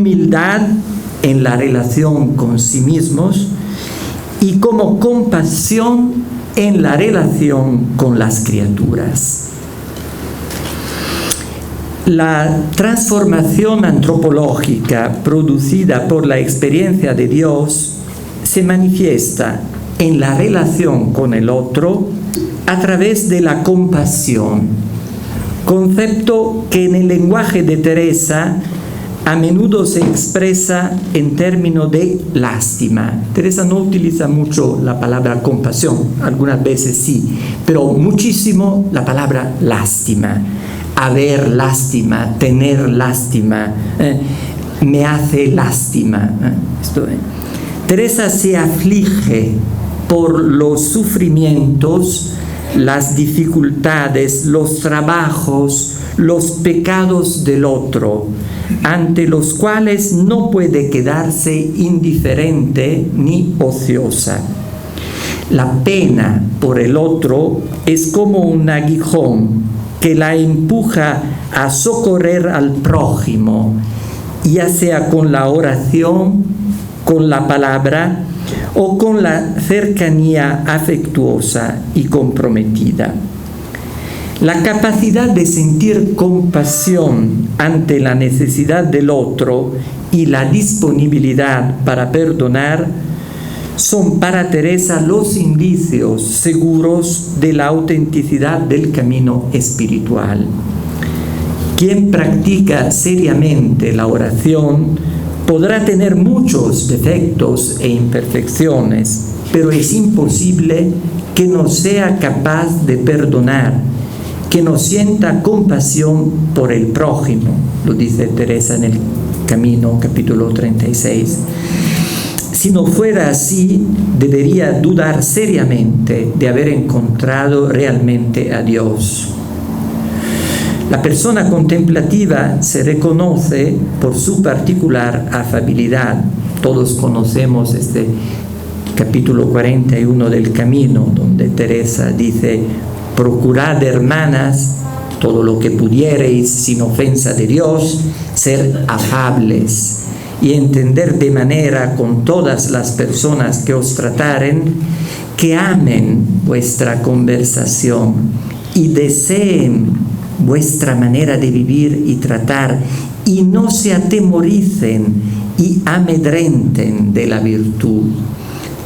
humildad en la relación con sí mismos y como compasión en la relación con las criaturas. La transformación antropológica producida por la experiencia de Dios se manifiesta en la relación con el otro a través de la compasión, concepto que en el lenguaje de Teresa a menudo se expresa en términos de lástima. Teresa no utiliza mucho la palabra compasión, algunas veces sí, pero muchísimo la palabra lástima. Haber lástima, tener lástima, me hace lástima. Teresa se aflige por los sufrimientos, las dificultades, los trabajos, los pecados del otro, ante los cuales no puede quedarse indiferente ni ociosa. La pena por el otro es como un aguijón que la empuja a socorrer al prójimo, ya sea con la oración, con la palabra o con la cercanía afectuosa y comprometida. La capacidad de sentir compasión ante la necesidad del otro y la disponibilidad para perdonar son para Teresa los indicios seguros de la autenticidad del camino espiritual. Quien practica seriamente la oración podrá tener muchos defectos e imperfecciones, pero es imposible que no sea capaz de perdonar, que no sienta compasión por el prójimo, lo dice Teresa en el Camino, capítulo 36. Si no fuera así, debería dudar seriamente de haber encontrado realmente a Dios. La persona contemplativa se reconoce por su particular afabilidad. Todos conocemos este capítulo 41 del Camino, donde Teresa dice: procurad, hermanas, todo lo que pudiereis, sin ofensa de Dios, ser afables y entender de manera con todas las personas que os trataren, que amen vuestra conversación y deseen vuestra manera de vivir y tratar, y no se atemoricen y amedrenten de la virtud.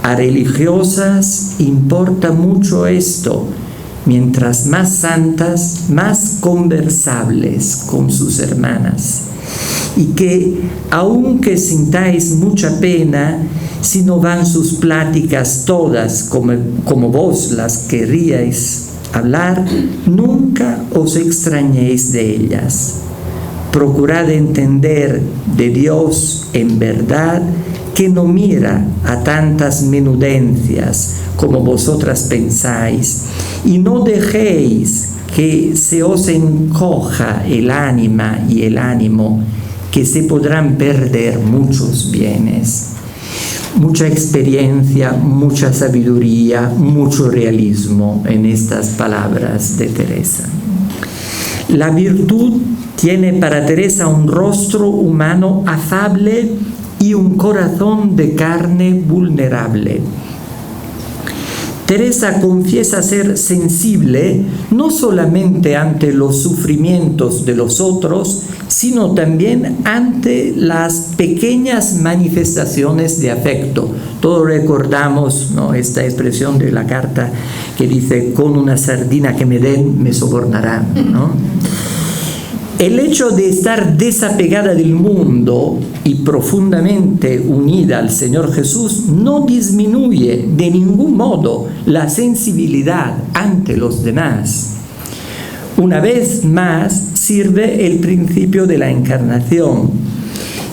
A religiosas importa mucho esto, mientras más santas, más conversables con sus hermanas. Y que, aunque sintáis mucha pena, si no van sus pláticas todas como vos las querríais hablar, nunca os extrañéis de ellas. Procurad entender de Dios en verdad que no mira a tantas menudencias como vosotras pensáis, y no dejéis que se os encoja el ánima y el ánimo, que se podrán perder muchos bienes. Mucha experiencia, mucha sabiduría, mucho realismo en estas palabras de Teresa. La virtud tiene para Teresa un rostro humano afable y un corazón de carne vulnerable. Teresa confiesa ser sensible no solamente ante los sufrimientos de los otros, sino también ante las pequeñas manifestaciones de afecto. Todos recordamos, ¿no?, esta expresión de la carta que dice: con una sardina que me den, me sobornarán, ¿no? El hecho de estar desapegada del mundo y profundamente unida al Señor Jesús no disminuye de ningún modo la sensibilidad ante los demás. Una vez más sirve el principio de la encarnación.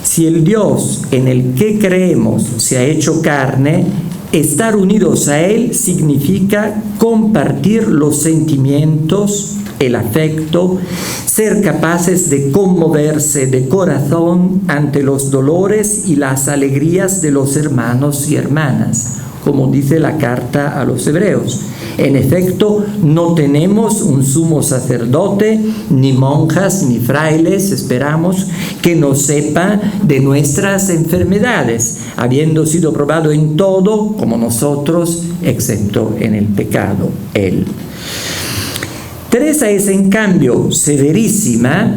Si el Dios en el que creemos se ha hecho carne, estar unidos a Él significa compartir los sentimientos, el afecto, ser capaces de conmoverse de corazón ante los dolores y las alegrías de los hermanos y hermanas. como dice la carta a los hebreos. En efecto, no tenemos un sumo sacerdote, ni monjas, ni frailes, esperamos, que no sepa de nuestras enfermedades, habiendo sido probado en todo, como nosotros, excepto en el pecado, Él. Teresa es, en cambio, severísima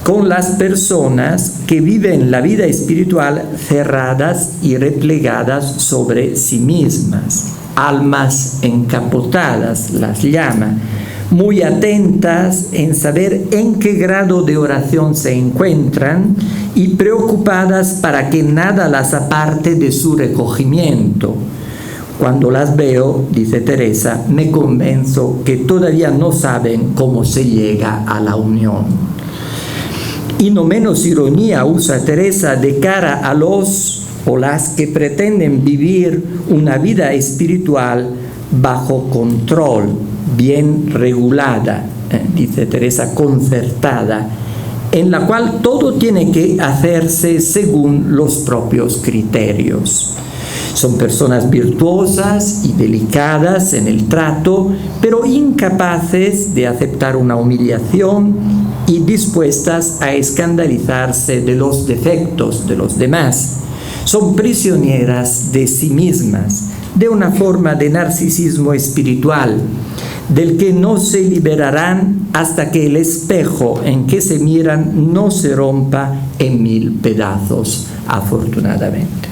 con las personas que viven la vida espiritual cerradas y replegadas sobre sí mismas. Almas encapotadas las llama, muy atentas en saber en qué grado de oración se encuentran y preocupadas para que nada las aparte de su recogimiento. Cuando las veo, dice Teresa, me convenzo que todavía no saben cómo se llega a la unión. Y no menos ironía usa Teresa de cara a los o las que pretenden vivir una vida espiritual bajo control, bien regulada, dice Teresa, concertada, en la cual todo tiene que hacerse según los propios criterios. Son personas virtuosas y delicadas en el trato, pero incapaces de aceptar una humillación y dispuestas a escandalizarse de los defectos de los demás. Son prisioneras de sí mismas, de una forma de narcisismo espiritual, del que no se liberarán hasta que el espejo en que se miran no se rompa en 1000 pedazos, afortunadamente.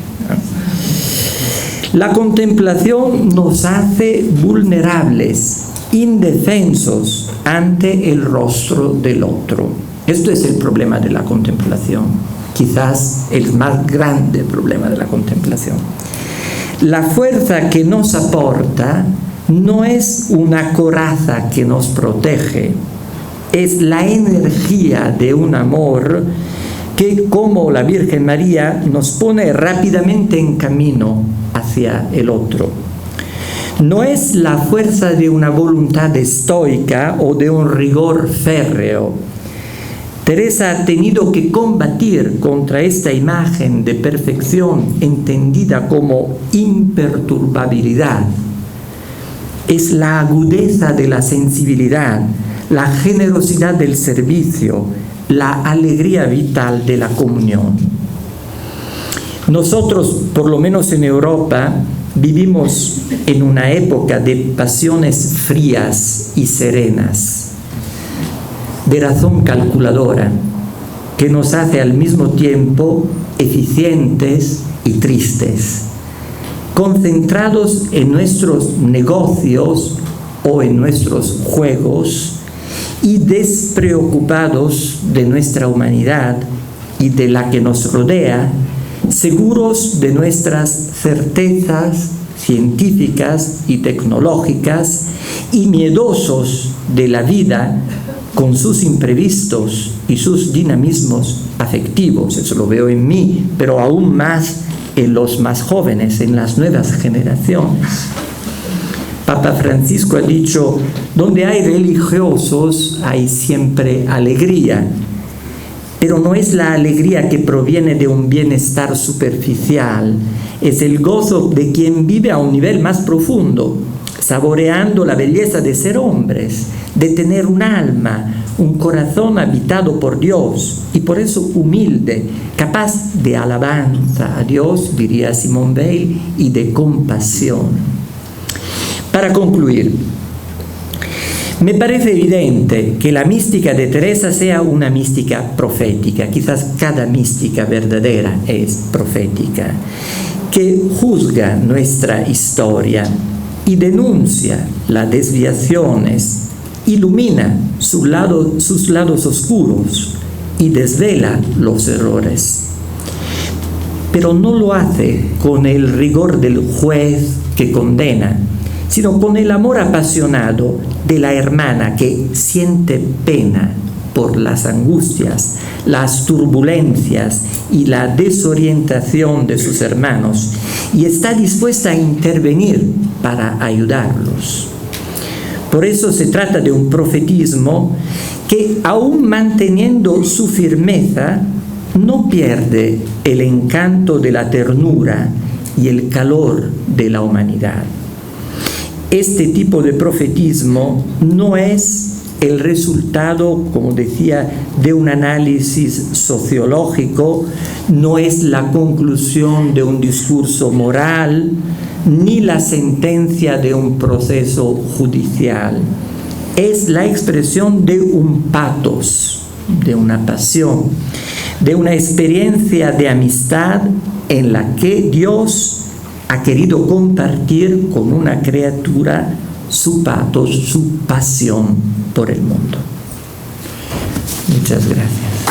La contemplación nos hace vulnerables, indefensos ante el rostro del otro. Esto es el problema de la contemplación. Quizás el más grande problema de la contemplación. La fuerza que nos aporta no es una coraza que nos protege, es la energía de un amor que, como la Virgen María, nos pone rápidamente en camino hacia el otro. No es la fuerza de una voluntad estoica o de un rigor férreo. Teresa ha tenido que combatir contra esta imagen de perfección entendida como imperturbabilidad. Es la agudeza de la sensibilidad, la generosidad del servicio, la alegría vital de la comunión. Nosotros, por lo menos en Europa, vivimos en una época de pasiones frías y serenas, de razón calculadora, que nos hace al mismo tiempo eficientes y tristes, concentrados en nuestros negocios o en nuestros juegos y despreocupados de nuestra humanidad y de la que nos rodea, seguros de nuestras certezas científicas y tecnológicas y miedosos de la vida con sus imprevistos y sus dinamismos afectivos. Eso lo veo en mí, pero aún más en los más jóvenes, en las nuevas generaciones. Papa Francisco ha dicho, donde hay religiosos hay siempre alegría, pero no es la alegría que proviene de un bienestar superficial, es el gozo de quien vive a un nivel más profundo, saboreando la belleza de ser hombres, de tener un alma, un corazón habitado por Dios y por eso humilde, capaz de alabanza a Dios, diría Simone Weil, y de compasión. Para concluir, me parece evidente que la mística de Teresa sea una mística profética, quizás cada mística verdadera es profética, que juzga nuestra historia y denuncia las desviaciones, ilumina sus lados oscuros y desvela los errores. Pero no lo hace con el rigor del juez que condena, sino con el amor apasionado de la hermana que siente pena por las angustias, las turbulencias y la desorientación de sus hermanos y está dispuesta a intervenir para ayudarlos. Por eso se trata de un profetismo que, aún manteniendo su firmeza, no pierde el encanto de la ternura y el calor de la humanidad. Este tipo de profetismo no es el resultado, como decía, de un análisis sociológico, no es la conclusión de un discurso moral, ni la sentencia de un proceso judicial. Es la expresión de un pathos, de una pasión, de una experiencia de amistad en la que Dios ha querido compartir con una criatura su pathos, su pasión por el mundo. Muchas gracias.